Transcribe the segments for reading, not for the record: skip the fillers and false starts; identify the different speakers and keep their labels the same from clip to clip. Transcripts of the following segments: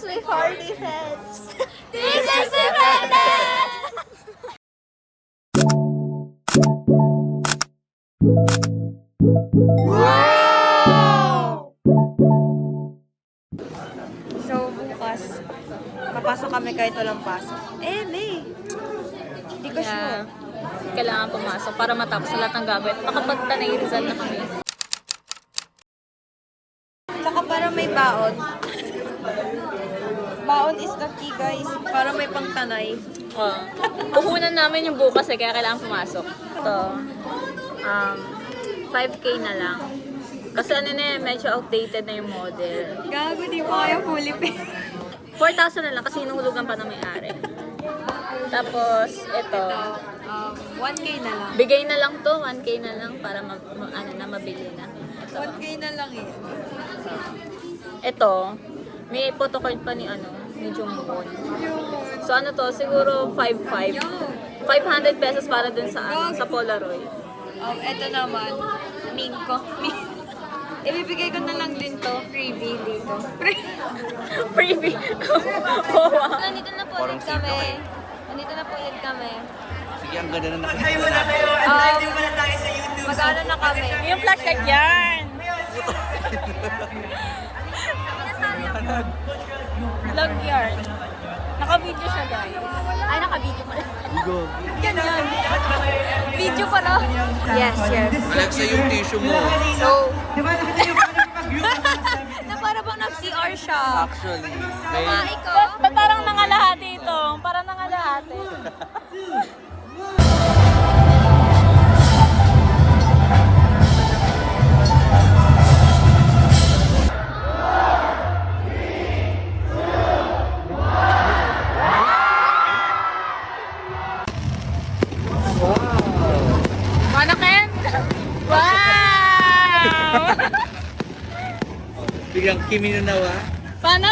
Speaker 1: with Harley Feds. This is Independent! Wow! So, bukas, papasok kami kahit walang pasok. May. Hindi ko sure.
Speaker 2: Kailangan pumasok para matapos sa lahat ng gagawin. Makapagtanay Rizal na kami.
Speaker 1: Saka para may baon. Baon is the key, guys. Para may pangtanay.
Speaker 2: Puhunan namin yung bukas kaya kailangan pumasok. Ito, 5K na lang. Kasi medyo outdated na yung model.
Speaker 1: Gago, di pa kayo fully pay.
Speaker 2: 4,000 na lang kasi hinuhulugan pa ng may-ari. Tapos, ito.
Speaker 1: 1K na lang.
Speaker 2: Bigay na lang to, 1K na lang para mabili na.
Speaker 1: 1K na lang eh.
Speaker 2: Ito, may photocard pa ni Jungwon. So to, siguro 500 pesos para dun sa sa Polaroid.
Speaker 1: Ito naman, Mingko. Ibibigay ko na lang din to, freebie dito.
Speaker 2: Freebie.
Speaker 1: Nandito na po ulit kami. Nandito na po ulit kami.
Speaker 3: Sige, ang ganda na nakikita natin.
Speaker 1: Mag-ano na kami.
Speaker 2: Yung flashlight yan. Vlog yarn. Naka-video siya, guys.
Speaker 1: Ay, naka-video pala.
Speaker 3: Go.
Speaker 1: Ganyan. Video pala. Yes.
Speaker 3: Alexa, yung tissue mo.
Speaker 1: So, na para bang nag-CR siya.
Speaker 3: Actually,
Speaker 1: Kumain ko.
Speaker 2: Ba't parang nangalahati ito? Parang nangalahati. Manakin? Wow!
Speaker 3: biglang Kimi no Nawa.
Speaker 2: Paano?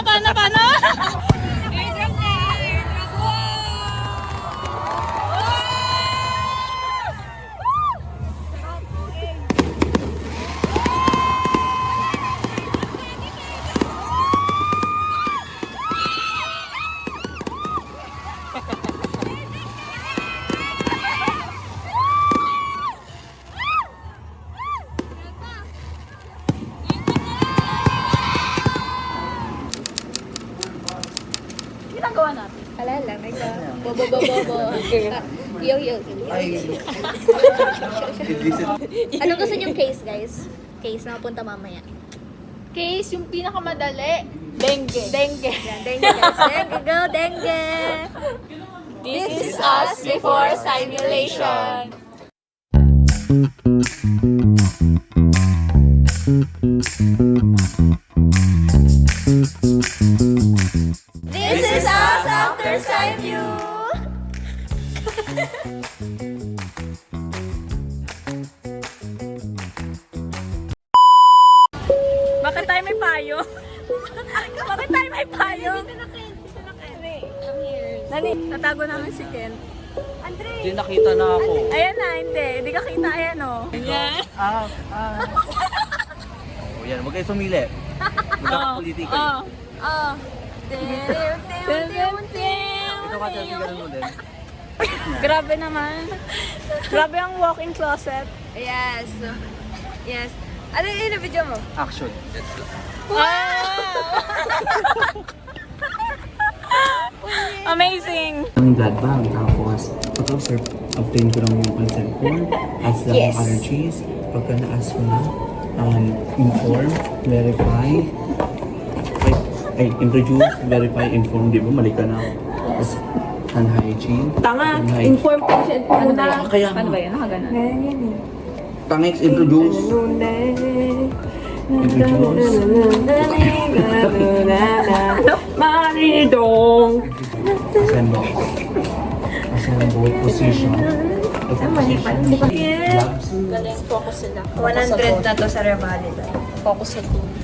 Speaker 2: Ginagawa natin.
Speaker 1: Wala lang. Bobo. Yo.
Speaker 3: Ay,
Speaker 1: Ano gusto niyong case, guys? Case na punta mamaya.
Speaker 2: Case, yung pinakamadali. Dengue.
Speaker 1: Dengue, guys. Dengue.
Speaker 2: This is us before simulation.
Speaker 1: This is us after Simu.
Speaker 2: Bakit tayo may payong? Bakit tayo may payong? Nani, natago namin si Ken.
Speaker 3: hindi nakita na ako.
Speaker 2: Ayan na, hindi. Hindi ka kita, ayan o. Ayan.
Speaker 3: O yan, huwag kayo sumili. Magkakapoliti kayo. Ito ka, Chelsea, ganun mo din.
Speaker 2: Grabe naman. Grabe ang walk-in closet.
Speaker 1: Yes. Ano yung video mo?
Speaker 3: Action.
Speaker 2: Amazing.
Speaker 4: Ang blood bank, tapos obtain ko lang yung consent form, ask lang
Speaker 1: Yes.
Speaker 4: ng allergies, pagka na-ask ko na, inform, verify, introduce, verify, inform, di ba? Mali ka na. Tapos, hand hygiene.
Speaker 2: Tanga,
Speaker 4: Hand
Speaker 2: inform patient muna.
Speaker 4: Kaya
Speaker 2: Paano ba yan? Nakaganon.
Speaker 4: Tangex, introduce. Introduce.
Speaker 2: Maridong.
Speaker 4: Assemble. Assemble position. Gloves.
Speaker 2: Galing, focus sila.
Speaker 1: 100 na to sa Revalida.
Speaker 2: Focus sa 2.